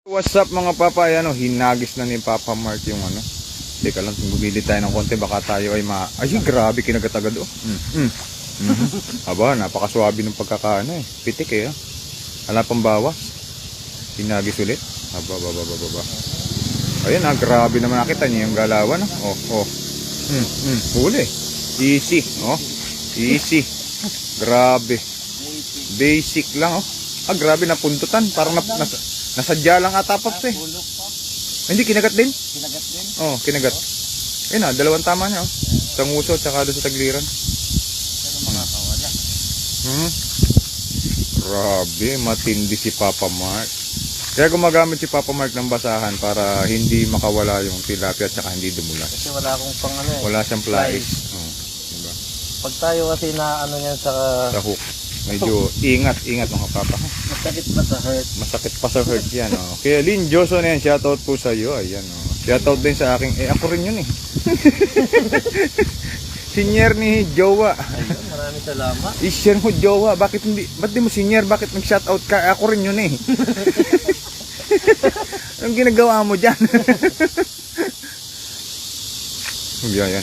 What's up mga papa? Ayan o, hinagis na ni Papa Mark yung ano. Teka lang, bumili tayo ng konti. Baka tayo ay Ay, grabe, kinagat-agad o. Aba, napakaswabe ng pagkakaano eh. Pitik eh. Wala pang bawas. Hinagis ulit. Aba. Ayan ha, grabe naman. Nakita niyo yung galawan. Huli. Easy. Easy. Grabe. Basic lang oh. Grabe, napuntutan. Parang nasadya lang ata pa eh. Hindi, kinagat din? Kinagat din? Oo, kinagat. Ayun na, dalawang tama niya. Sa nguso, tsaka doon sa tagliran. Pero makakawala. Grabe, matindi si Papa Mark. Kaya gumagamit si Papa Mark ng basahan para hindi makawala yung tilapia at tsaka hindi dumulas. Kasi wala akong pang ano eh. Wala siyang plies. Diba? Pag tayo kasi na ano yan sa hook. Medyo ingat mga papa. masakit ba sa hurt? Masakit pa sa hurt yan. Kaya Lynn Joson yan, shoutout po sa iyo. Ayan, shoutout din sa aking, ako rin yun eh. Senior ni Jowa. Ayun, maraming salamat. I-share mo Jowa, ba't di mo senior, bakit nag-shoutout ka? Ako rin yun eh. Anong ginagawa mo dyan? Yan.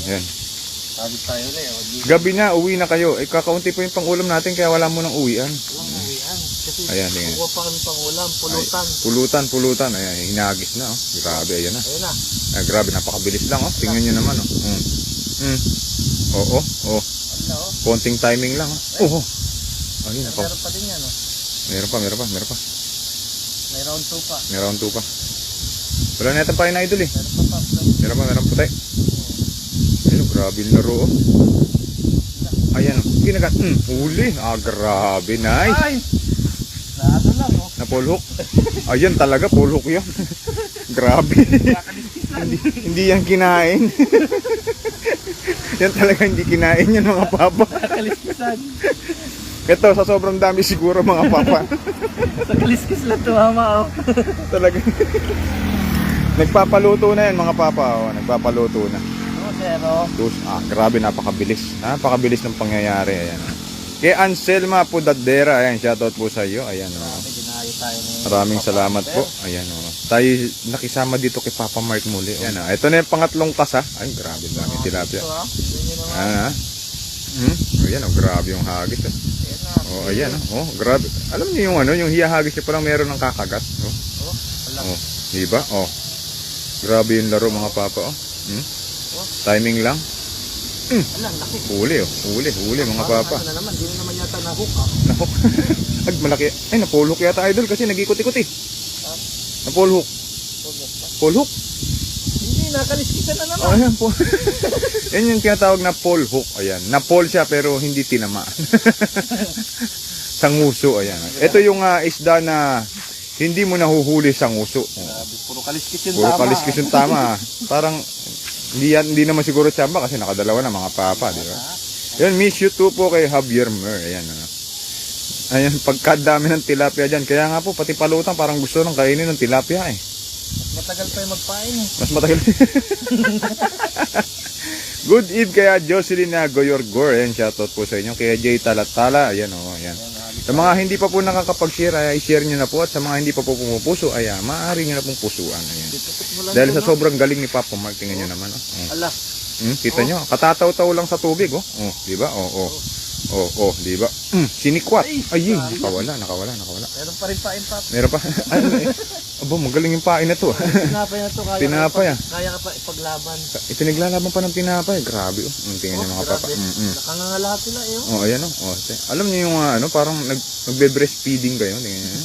Sabi tayo na eh. Gabi na, uwi na kayo. Kakaunti po yung pang-ulam natin, kaya wala mo nang uwian. Walang uwian. Kasi Ayan, tingnan. kuha pa kami pang ulam. Pulutan. Ayan, hinagis na. Grabe, ayan na. Ayun na. Grabe, napakabilis lang. Tingnan nyo naman. Oo. Ano oh? Konting timing lang. Ayun, Meron pa din yan oh. Meron pa. May round 2 pa. May round 2 pa. Wala na yata pa yun, idol eh. Meron puti. Ayun, grabe yung laro oh. Ayan, kinagat. Huli. Grabe, nice. Ay! Naano lang oh. Na pull hook. Ayan talaga, pull hook yun. Grabe. Hindi yan kinain. Yan talaga hindi kinain yan mga papa. Nakaliskisan. Ito, sa sobrang dami siguro mga papa. Sa kaliskis lang tumama oh. Talaga. Nagpapaluto na yan mga papa. Nagpapaluto na. Zero. Grabe, napakabilis. Napakabilis ng pangyayari. Ayan. Kay Anselma Pudadera, ayan, shoutout po sa iyo. Ayan, maraming salamat po. Ayan, tayo nakisama dito kay Papa Mark muli. Ayan, ito na yung pangatlong tasa. Ay, grabe dami tilapia. Ayan, grabe yung hagis. Ayan, grabe. Alam niyo yung yung hiyahagis niya parang meron ng kakagat. Diba? Grabe yung laro mga papa. Timing lang. Huli mga papa. Ano naman, di naman yata na-hook Na-hook. Malaki. Ay, na-pull hook yata idol kasi nag-ikot-ikot eh. Na-pull hook. Pull hook? Hindi, nakaliskisan na naman. Ayan, pull. Yan yung tinatawag na pull hook. Ayan. Na-pull siya pero hindi tinamaan. Sa nguso, ayan. Ito yung isda na hindi mo nahuhuli sa nguso. Puro kaliskis yung Puro tama. kaliskis yung tama. Parang hindi naman siguro tsamba kasi nakadalawa na mga papa, di ba? Yan, miss you too po kay Javier Mer. Ayan, pagkadami ng tilapia dyan. Kaya nga po, pati palutan parang gusto nang kainin ng tilapia eh. Mas matagal pa yung magpain eh. Mas matagal. Good eve kaya Jocelyn na Goyorgor. Ayan, shoutout po sa inyo. Kaya Jay Talatala. Ayan ayan. Sa mga hindi pa po nakakapag-share, i-share nyo na po. At sa mga hindi pa po pumupuso, maaari nyo na pong pusuan. Ayan. Dahil sa sobrang galing ni Papa Mark, tingnan nyo naman. Ala. Kita nyo, katataw-taw lang sa tubig. Diba? Diba? Sinikwat. Ay, nakawala. Meron pa rin pain pa. Meron pa. Aba, magaling yung pain na to. Tinapay na to. Tinapay Kaya ka pa ipaglaban. Ito naglalaban pa ng tinapay. Grabe tingnan nyo mga papa. Nakangangalahat sila ayan alam niyo yung parang nagbe-breastfeeding kayo. Tingnan nyo.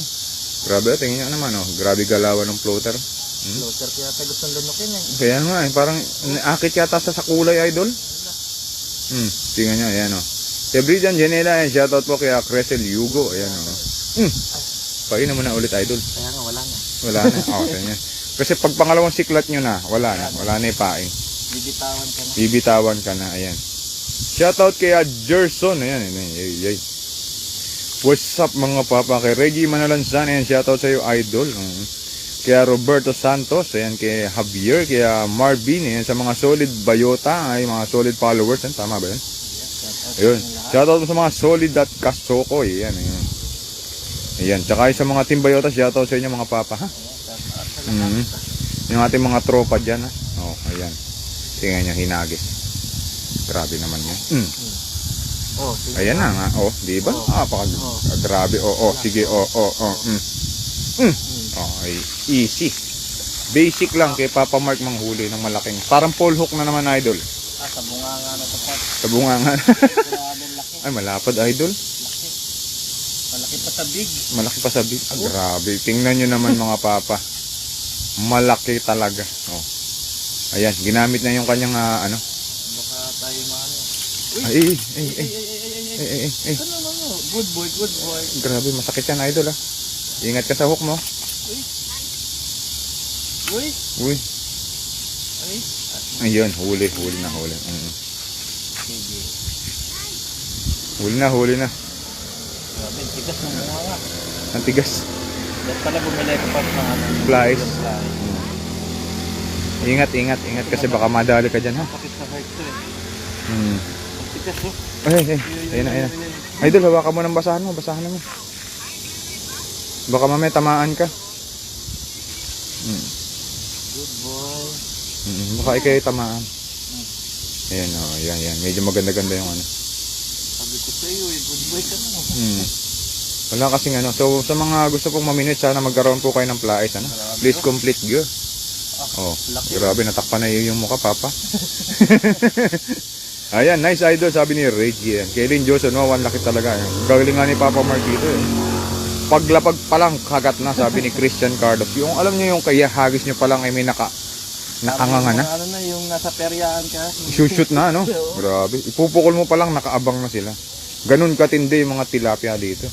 Grabe, tingnan nyo naman grabe galawan ng floater. Floater kaya tayo gustong lunukin eh. Kaya nga parang akit yata sa kulay idol. Tingnan nyo, ayan Si Brian Janela, shoutout po kay Crescel Yugo. Ayan painan mo na ulit idol. Kaya nga wala na. Wala na. Ganyan. Kasi pag pangalawang siklat nyo na, wala na ipain. Bibitawan ka na. Ayan. Shoutout kay Jerson. Ayan. What's up mga papa? Kay Reggie Manalansan. Ayan, shoutout sa iyo idol. Kaya Roberto Santos. Ayan, kay Javier. Kaya Marvin. Ayan, sa mga solid bayota. Ay, mga solid followers. Tama ba yan? Ayun. Shoutout sa mga solid at kasokoy. Ayan. Ayan. Tsaka sa mga team bayota, shoutout sa inyo mga papa ha. Mm. Yung ating mga tropa dyan, ha? Oh, ayan. Tingnan nyo, hinagis. Grabe naman yan. Mm. Oh, sige. Ayan na nga. Oh, di ba? Oh. Grabe. Oh, sige. Mm. Mm. Oh, ay, easy. Basic lang kay Papa Mark manghuli ng malaking. Parang pole hook na naman, idol. Sa bunganga na to, Pat. Sa bunga nga. Grabe laki. Ay, malapad, idol. Laki. Malaki pa sa big. Malaki pa sa big. Ah, grabe. Tingnan nyo naman mga papa. Malaki talaga. Oh. Ayan, ginamit na yung kanyang ano. Baka tayo maano. Ay. Ito naman mo. Good boy. Grabe, masakit yan, idol, ah. Ingat ka sa hook mo. Uy. Uy. Ay. Ayun, huli na. Sige. Huli na. Grabe, tigas ng bunganga. Ang tigas. Dapat pala bumili ko pa ng ano. Flies. Yung flies. Ingat kasi baka madali ka dyan, ha. Kapit sa heart to eh. Hmm. Tigas oh. Ay. Ayun na. Idol, hawakan mo ng basahan mo. Baka mamaya tamaan ka. Good boy. Baka ikay tamaan. Ayan, yan. Medyo maganda-ganda yung ano. Sabi ko sa iyo eh, good boy ka na. Wala kasing ano. So, sa mga gusto pong maminute, sana magkaroon po kayo ng flies, ano. Please complete gear. Oh, laki. grabe, natakpan na yung mukha, papa. Ayan, nice idol, sabi ni Reggie. Kaylin Johnson, ang laki talaga. Galing nga ni Papa Mark dito eh. Paglapag pa lang, kagat na, sabi ni Christian Cardos. Yung alam niyo yung kaya hagis niyo pa lang ay may nakanganga na. Ano na, yung nasa peryaan ka. Shoot na, no? Grabe. Ipupukol mo pa lang, nakaabang na sila. Ganun katindi yung mga tilapia dito.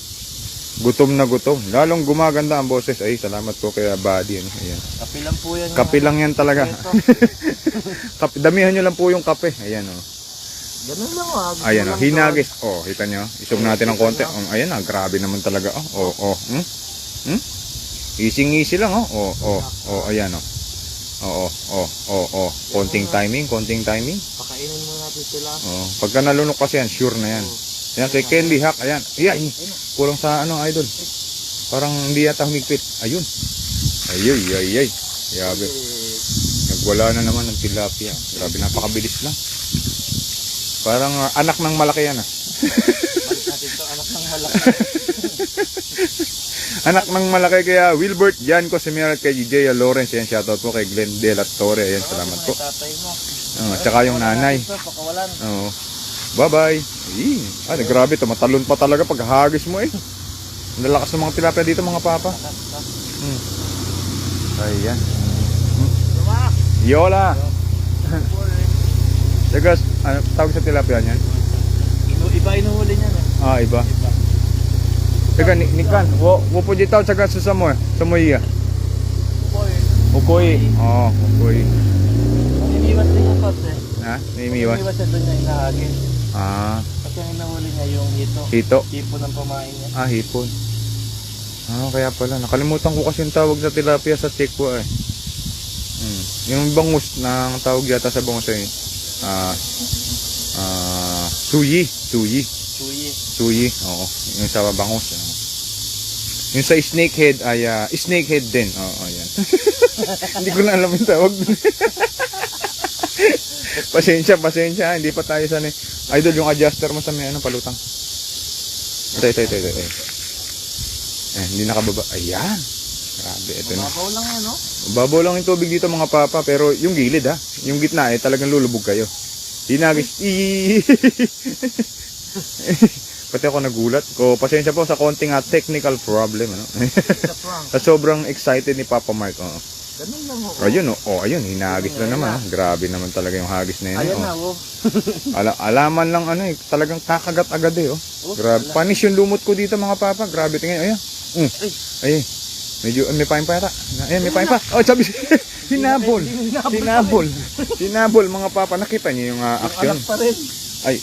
Gutom na gutom. Lalong gumaganda ang boses. Ay, salamat po kay Buddy. Ayan. Kape lang po yan. Kape lang yan talaga. Damihan nyo lang po yung kape. Ayan, oh. Ganun lang ah. Ayan, oh. Hinagis. Oh, kita nyo. Isog natin ng konti. Ayan, grabe naman talaga. Oh. Easy lang, oh. Oh, ayan, oh. Oo. Konting timing. Pakainin mo natin sila. Oh, pagka nalunok kasi yan, sure na yan. Yan, kay Candy Hack. Ayan. Kulang sa ano, idol. Parang hindi yata humigpit. Ayun. Ay. Yabe. Nagwala na naman ng tilapia. Grabe, napakabilis lang. Parang anak ng malaki yan, ah. Balik natin ito, anak ng malaki. Anak ng malaki kaya Wilbert Jan Cosimero at kay DJ Lawrence. Ayan, shoutout po kay Glenn De La Torre. Ayan, salamat po. Tatay mo. Tsaka yung nanay. Ito, pakawalan. Oo. Bye-bye. Grabe to. Matalon pa talaga pag hagis mo eh. Ang lalakas ng mga tilapia dito, mga papa. Ayan. Yola. Tagas, tawag sa tilapia niyan? Iba inuhuli niyan eh. Iba. Teka, Nikan. Wo po dito sa Samoy. Samoy. Ukoy. Ukoy. Iniiwas din yung pot eh. Ha? Naimiwas? Iniiwas siya doon niya inahagin. Kasi ang inahuli niya yung hito. Hipo ng pamain niya. Hipon. Kaya pala. Nakalimutan ko kasi yung tawag sa tilapia sa Tekwa eh. Yung bangus na tawag yata sa bangus eh. Suyi. Oo. Yung sa bangus. Yung sa snakehead ay snakehead din. Oo, yan. Hindi ko na alam yung tawag. Pasensya. Hindi pa tayo sanay. Idol, yung adjuster mo sa may palutang. Ito. Hindi nakababa. Ayan. Grabe, ito na. Mababaw lang yan, no? Babaw lang yung tubig dito, mga papa. Pero yung gilid, ha. Yung gitna, talagang lulubog kayo. Hinagis. Pati ako nagulat. Pasensya po sa konting technical problem, ano? Sa sobrang excited ni Papa Mark. Ganun lang ako. Ayun, hinagis na naman. Grabe naman talaga yung hagis na yun. Ayan na, Alaman lang talagang kakagat agad eh. Grabe. Panis yung lumot ko dito, mga papa. Grabe, tingnan. Ayan. Ay. Medyo may pain pa yata. Ayan, may pain pa. Sabi hinabol, mga papa. Nakita niyo yung action. Anak pa rin. Ay.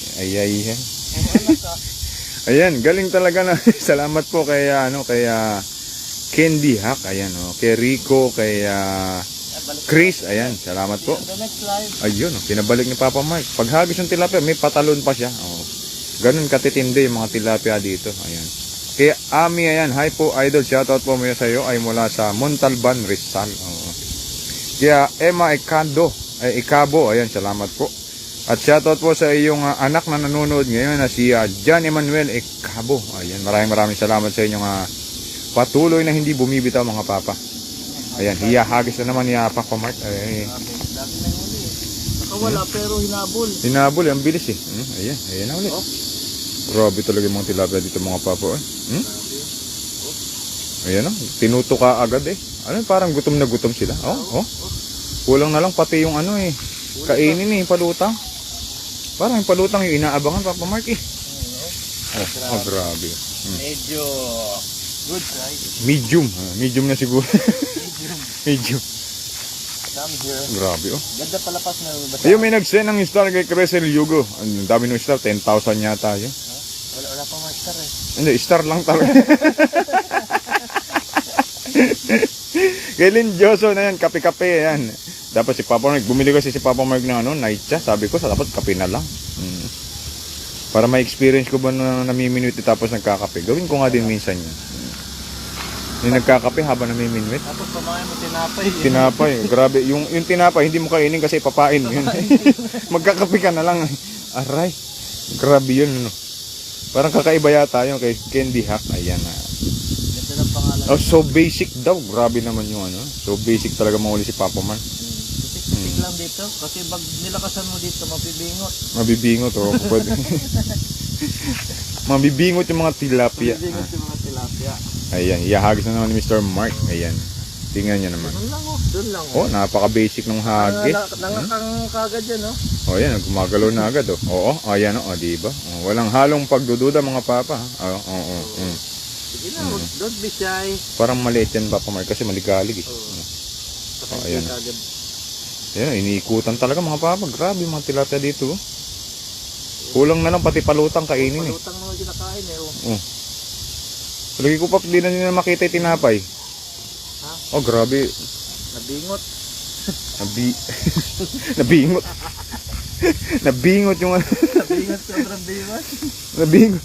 Ayan, galing talaga na. Salamat po kay Candy Hack. Ayan, kay Rico, kay Chris. Ayan, salamat po. Ayun, pinabalik ni Papa Mark. Pag hagis ng tilapia, may patalon pa siya. Ganun katitindi yung mga tilapia dito. Ayan. Kaya Ami, ayan, hi po idol, shoutout po muna sa iyo ay mula sa Montalban, Rizal. Kaya Emma Ikabo, ayan, salamat po. At shoutout po sa iyong anak na nanonood ngayon na si John Emmanuel Ikabo. Ayan, maraming salamat sa inyong patuloy na hindi bumibitaw mga papa. Ayan, hiyahagis na naman ni Papa Mark. Ay, Dati na huli eh. Nakawala pero hinabol. hinabol, ang bilis eh. Ayan na ulit. Oh. Grabe talaga yung mga tilapia dito mga papa. Ayan o, tinuto ka agad eh. Ano, parang gutom na gutom sila. Kulang na lang pati yung kainin eh, yung palutang. Parang yung palutang yung inaabangan Papa Mark eh. Grabe. Medyo good size. Medium. Medium na siguro. Medium. Dami here. Grabe oh. Ganda palapas na. Ayun, may nag-send ng star kay Crescel Yugo. Ang dami ng star, 10,000 yata yun. Wala pa mga star eh. Hindi, star lang talaga. Kay Lynn Joso na yan, kape-kape yan. Dapat si Papa Mark, bumili kasi si Papa Mark ng night siya. Sabi ko, dapat kape na lang. Para ma-experience ko ba na namiminuti tapos nagkakape. Gawin ko nga din minsan yun. Yung nagkakape habang namiminuit. Tapos pamain mo tinapay. Tinapay, grabe. Yung tinapay, hindi mo kainin kasi papain yun. Magkakape ka na lang. Aray, grabe yun. No? Parang kakaiba yata yun kay Candy Hack. Ayan na. Ganda ng pangalan. Oh, so basic daw. Grabe naman yung So basic talaga mahuli si Papa Man. Basic lang dito. Kasi pag nilakasan mo dito, mabibingot. Mabibingot oh. Pwede. Mabibingot yung mga tilapia. Mabibingot yung mga tilapia. Ayan, ihahagis na naman ni Mr. Mark. Ayan. Tingnan niya naman. Doon lang oh. Doon lang Oh, napaka-basic ng hagis. Nangakang kagad yan oh. Oh, yan, gumagalaw na agad oh. Oo, ayan oh, diba? Oh, walang halong pagdududa mga papa. Sige na, don't be shy. Parang maliit yan Papa Mark kasi maligalig eh. Ayan. Kagad. Ayan, iniikutan talaga mga papa. Grabe mga tilapia dito. Kulang na lang pati palutang kainin eh. Palutang naman kinakain eh oh. Lagi ko pa, hindi na nila makita yung tinapay. Ha? Oh, grabe. Nabingot. Nabingot. Nabingot yung Nabingot, sobrang bingot. Nabingot.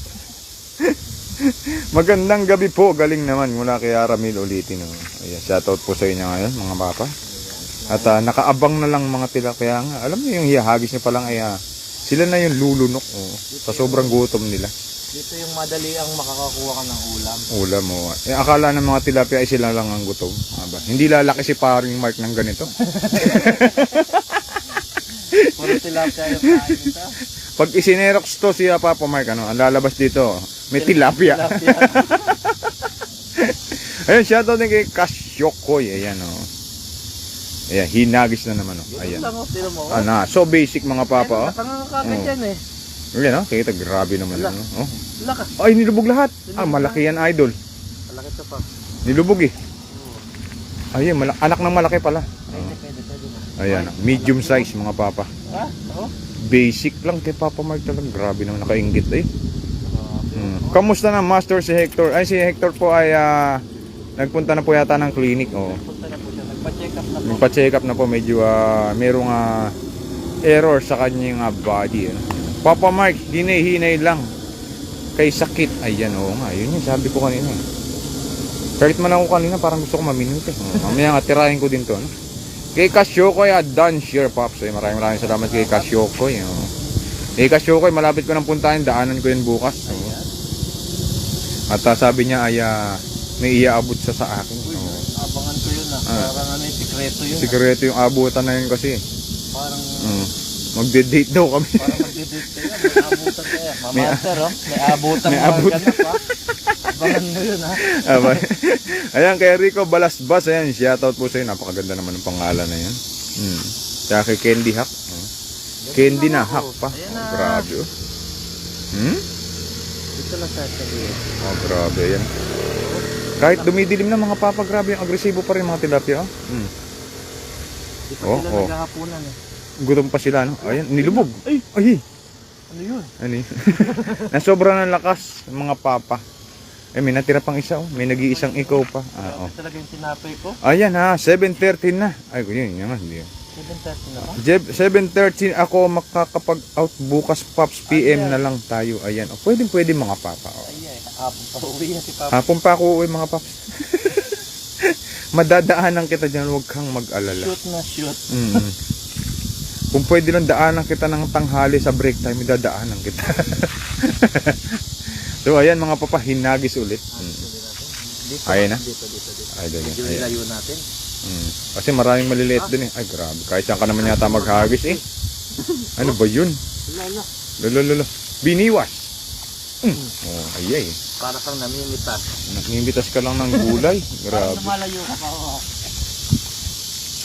Magandang gabi po. Galing naman mula kay Aramil ulitin. Ayan, shoutout po sa inyo ngayon mga papa. At nakaabang na lang mga tilapia nga. Alam niyo yung hiyahagis niya pa lang ay sila na yung lulunok. Sa sobrang gutom nila. Dito yung madali ang makakakuha ka ng ulam. Ulam mo. Akala ng mga tilapia ay sila lang ang gutom. Hindi lalaki si paring Mark ng ganito. Puro tilapia yung kain nito. Pag isinerox to siya Papa Mark, ang lalabas dito, may tilapia. Ayun, shoutout din kay Kasyokoy. Ayan Ayan, hinagis na naman Ayan. So basic mga papa Nakangangakagad yan eh. Ayan kita grabe naman yun Lakas. Ay, nilubog lahat. Malaki yan idol. Malaki ito pa. Nilubog eh. Ayun, anak ng malaki pala. Pwede. Ayan, medium size mga papa. Ha? Oo. Basic lang kay Papa Mark talaga. Grabe naman, nakainggit eh. Kamusta na Master si Hector? Ay, si Hector po ay nagpunta na po yata ng clinic. Punta na po siya. Nagpa-check up na po. Nagpa-check up na po. Medyo merong error sa kanyang body. Papa Mark, hinay-hinay lang. Kay sakit. Ayan nga. Yun yung sabi ko kanina. Kahit man ako kanina, parang gusto ko maminute. Mamaya nga, tirahin ko din to. Kay Kasyokoy done share pops. Maraming salamat kay Kasyokoy. Kay Kasyokoy, malapit ko nang puntahan. Daanan ko yun bukas. At sabi niya ay may iaabot sa akin. Abangan ko yun Parang sikreto yun. Sikreto yung abutan na yun kasi. Parang magde-date daw kami. Parang magde-date kayo. May abutan kayo. Mamaster May abutan mga ganap Abangan mo yun Ayan, kay Rico Balasbas. Ayan, shoutout po sa iyo. Napakaganda naman ng pangalan na yan. Kaya kay Candy Hack. Candy na hack pa. Grabe Dito lang sasabihin. Grabe yan. Kahit dumidilim na mga papa, grabe yung agresibo pa rin mga tilapia. Di pa sila naghahapunan Gutom pa sila Ayan, nilubog. Ay! Ano yun? Nasobra ng lakas mga papa. May natira pang isa May nag-iisang ikaw pa. Talaga yung tinapay ko. Ayan 7:13 na. Ay, yun nga. 7:13 na ba? 7:13 ako makakapag-out bukas Pops PM na lang tayo. Ayan. Pwede mga papa. Hapon pa uwi na si Papa. Hapon pa ako uwi mga Pops. Madadaanan kita dyan, huwag kang mag-alala. Shoot na shoot. Mm. Kung pwede lang daanan kita ng tanghali sa break time, dadaanan kita. So ayan mga papa, hinagis ulit. Dito, Ayan na? Dito. Ay, doon Medyo yan. ilayo natin. Kasi maraming maliliit dun eh. Ay grabe, kahit saan ka naman yata maghagis eh. Ano ba yun? Lolo. Biniwas. Oh, ayay. Para kang namimitas. Nangimitas ka lang ng gulay. Grabe. Lumalayo ka pa.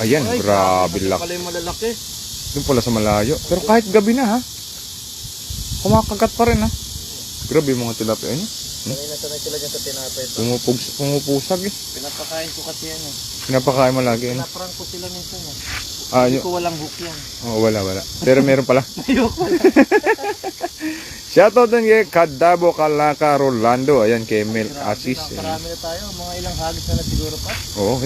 Ayan, grabe laki. Pala yung malalaki. Doon pala sa malayo. Pero kahit gabi na ha. Kumakagat pa rin ha. Grabe yung mga tilapia niya. Sanay sila dyan sa tinapay ito. Pumupusag eh. Pinapakain ko kasi yan eh. Pinapakain mo lagi. Ano? Pinaprank ko sila minsan eh. Yun. Hindi ko walang hook yan. Oh, wala. Pero meron pala. Ayoko wala. Shoutout din kay Kadabo Kalaka Rolando. Ayan kay Mel Asis. Marami na tayo. Mga ilang hagis na siguro pa. Oo,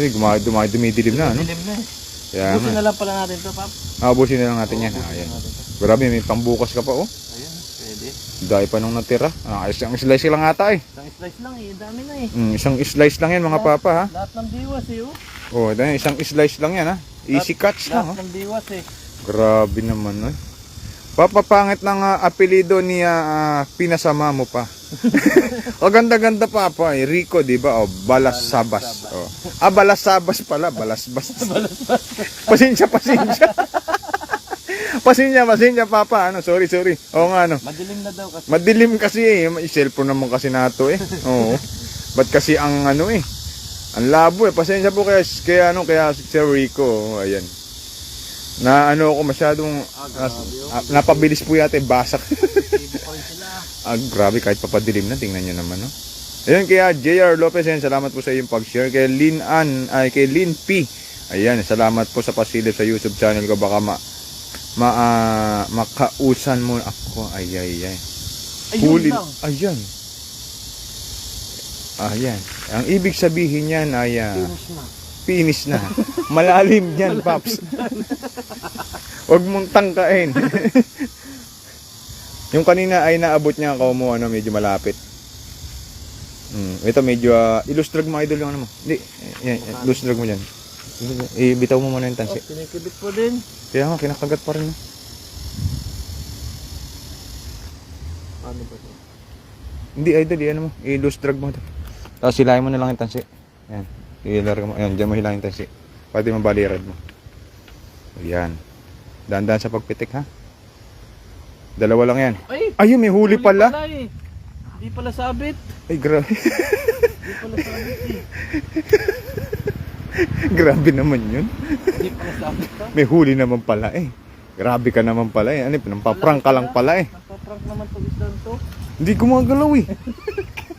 dumidilim na. Ano? Dilim na eh. Kaya Busin na lang pala natin ito, Pap. Abusin na lang natin yan. Ayan. Grabe, may pambukas ka pa oh. Ayan, pwede. Dahil pa nung natira. Isang slice lang ata eh. Isang slice lang eh. Dami na eh. Isang slice lang yan mga papa ha. Lahat ng diwas eh. Oh, isang slice lang yan ha. Easy cuts lang. Lahat ng diwas eh. Grabe naman eh. Papapangit ng apelido niya pinasama mo pa. O ganda-ganda papa eh. Rico, di ba? O, Balasabas. Oh. Balasabas pala. Balasbas. Pasensya. Pasensya papa. Ano, sorry. Oo nga ano. Madilim na daw kasi. Madilim kasi eh. May cellphone naman kasi nato eh. Oo. Ba't kasi ang ano eh. Ang labo eh. Pasensya po kaya Sir Rico. Ayan. Na ano ako masyadong napabilis po yata basak. Grabe kahit papadilim na, tingnan niyo naman no. Ayun kaya JR Lopez, ayan, salamat po sa iyong pag-share. Kay kay Lin P. Ayan, salamat po sa pasilip sa YouTube channel ko, baka makausan mo ako. Ayay. Huli. Ayan. Ang ibig sabihin niyan ay finish na. Malalim yan, Paps. Huwag mong tangkain. Yung kanina ay naabot niya ako mo, medyo malapit. Ito medyo, ilustrag mo idol yung ano mo. Hindi, ilustrag mo dyan. Ibitaw mo muna yung tansi. Kinikibit po din. Kaya nga, kinakagat pa rin. Paano ba ito? Hindi idol, ano mo, ilustrag mo ito. Tapos hilahin mo na lang yung tansi. Yan. Ilarga mo. Ayan, dyan mo hilahin tayo. Pwede mabalirad mo. Ayan. Dahan-dahan sa pagpitik ha. Dalawa lang yan. Ayun, may huli pala. Eh. Hindi pala sabit. Ay, grabe. Hindi pala sabit eh. Grabe naman yun. Hindi pala sabit ha. May huli naman pala eh. Grabe ka naman pala eh. Ano, nampaprank ka lang pala eh. Nampaprank naman pag isdan to. Hindi gumagalaw eh.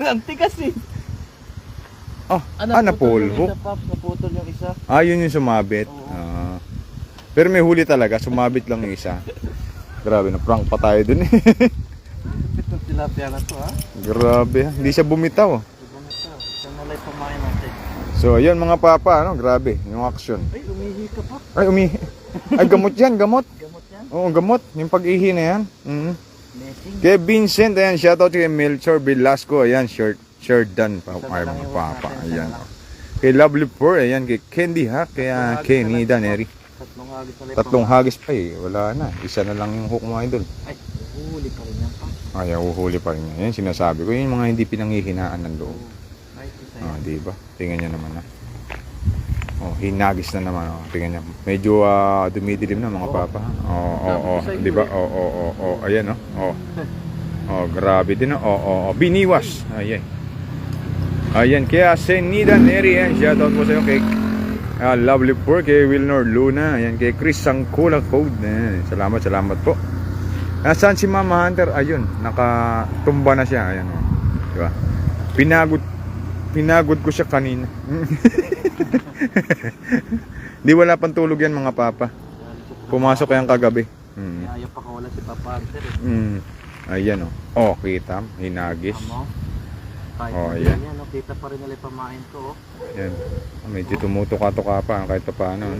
Ang tigas eh. Napulho. Naputol yung isa. Yun yung sumabit. Pero may huli talaga, sumabit lang yung isa. Grabe, na-prank pa tayo dun eh. Itong tilapia na to ha. Grabe, hindi siya bumitaw. Isang nalay pamain natin. So, ayun mga papa, grabe, yung action. Ay, umihi ka pa. Ay, gamot yan, gamot. Gamot yan? Oo, gamot. Yung pag-ihi na yan. Blessing. Kay Vincent, ayan, shoutout kay Melchor Velasco, ayan, shirt done pa. Ay, mga papa, ayan. Kay Lovely Poor, ayan, kay Candy Hack, kaya Kenny Daneri. Tatlong hagis pa eh, wala na. Isa na lang yung hook mga idol. Ay, uhuli pa rin yan pa. Ay, uhuhuli pa rin yan. Yan, sinasabi ko, yung mga hindi pinanghihinaan ng loob. Diba? Tingnan nyo naman na. Hinagis na naman. Tingnan nyo. Medyo dumidilim na mga papa. Diba? Ayan grabe din. Biniwas. Ayan. Kaya Senida Neri. Shoutout po sa iyo kay Lovely Poor, kay Wilnor Luna. Ayan. Kay Chris Sangkula Code. Salamat po. Nasaan si Mama Hunter? Ayun. Nakatumba na siya. Ayan. Diba? Pinagod ko siya kanina. Di wala pang tulog yan mga papa. Pumasok yan kagabi. Ayaw pa kawala si Papa Hunter eh. Ayan kita. Hinagis. Ayan. Kita pa rin nila pamain ko. Ayan. Medyo tumutuka-tuka pa kahit pa paano.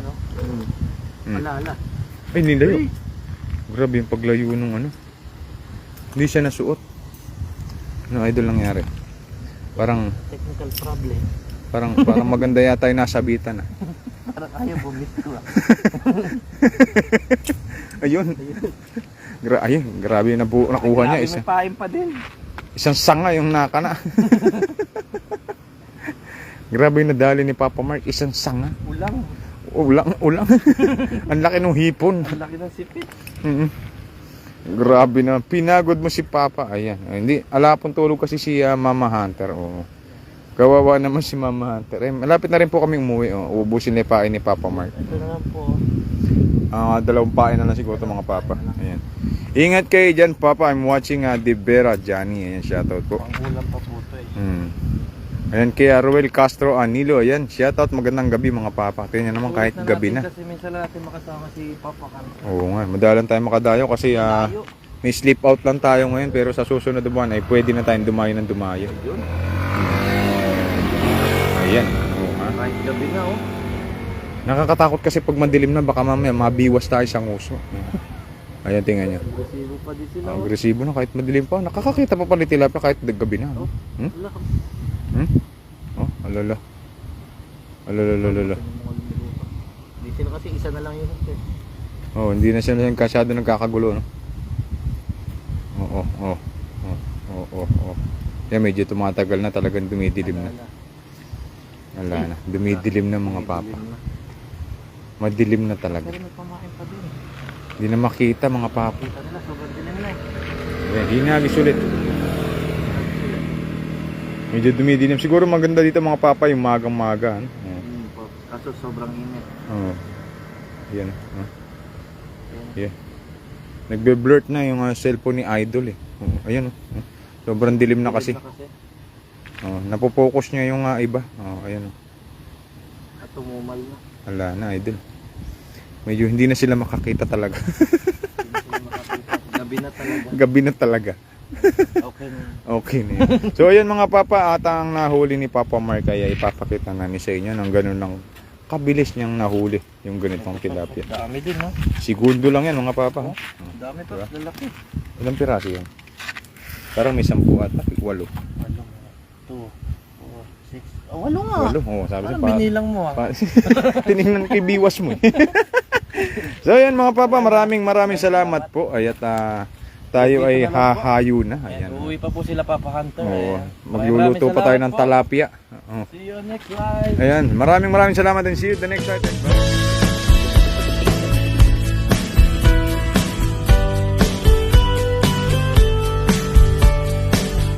Ala. Ay, hindi layo. Grabe yung paglayo nung Hindi siya nasuot. Idol nangyari? Parang technical problem. Parang maganda yata yung nasabitan ah. Parang ayaw bumito ah. Ayun. Ayun, grabe yung nakuha niya. May pain pa din. Isang sanga yung nakana. Grabe yung nadali ni Papa Mark. Isang sanga. Ulang. Ang laki ng hipon. Ang laki ng sipit. Grabe na. Pinagod mo si Papa. Ayan. Hindi. Alapon tulog kasi si Mama Hunter. Oo. Kawawa naman si Mama Hunter. Malapit na rin po kami umuwi. Uubusin na yung pain ni Papa Mark. Ito na lang po. Dalawang pain na lang siguro ito mga Papa. Ayan. Ingat kayo dyan Papa. I'm watching De Vera Johnny. Ayan. Shoutout po. Ang ulam pa po ito eh. Ayan kaya Ruel Castro Anilo. Ayan. Shoutout. Magandang gabi mga Papa. Tingnan naman kahit gabi na. Kasi minsan lang natin makasama si Papa Hunter. Oo nga. Madalan tayo makadayo kasi may sleep out lang tayo ngayon. Pero sa susunod na buwan ay pwede na tayong dumayo ng dumayo. Ayan. Oo nga. Kahit gabi na oh. Nakakatakot kasi pag madilim na baka mamaya mabiwas tayo sa nguso. Ayan, tingnan nyo. Agresibo pa din sila. Agresibo na kahit madilim pa. Nakakakita pa pala tilapia kahit gabi na. Oh, Oh, alala. Alala. Hindi sila kasi isa na lang yung hook. Oh, hindi na siya kasyado nagkakagulo, no? Oo. Yan, medyo tumatagal na, talagang dumidilim na. Wala na. Dumidilim na mga Papa. Madilim na talaga. Pero may pamain pa din. Hindi na makita mga Papa. Kita nila, sobrang dilim na eh. Ayan, hinagis ulit. Medyo dumidilim. Siguro maganda dito mga Papa yung magang-maga. Kaso sobrang init. Oo. Yan. Yeah. Nagbe-blurt na yung cellphone ni Idol eh. Ayan. Sobrang dilim na kasi. Napopokus niya yung iba. Ayan. At tumumal na. Wala na, Idol. Medyo hindi na sila makakita talaga. Gabi na talaga. Gabi na talaga. Okay na yun. So ayan mga Papa, at ang nahuli ni Papa Mark ay ipapakita namin sa inyo ng ganun lang kabilis niyang nahuli yung ganitong tilapia. Dami din no? Segundo lang yan mga Papa. Dami to, lalaki. Ilang piraso yan? Parang may 10 at 8. 2, 4, 6. Walo nga. Walo, sabi parang sa binilang mo tinignan kay biwas mo. So ayan mga Papa, maraming salamat po. Ayat tayo ay hahayo na. Ayan. Uwi pa po sila Papa Hunter. Magluluto pa tayo ng talapia. See you next live. Ayan, maraming salamat and see you the next time.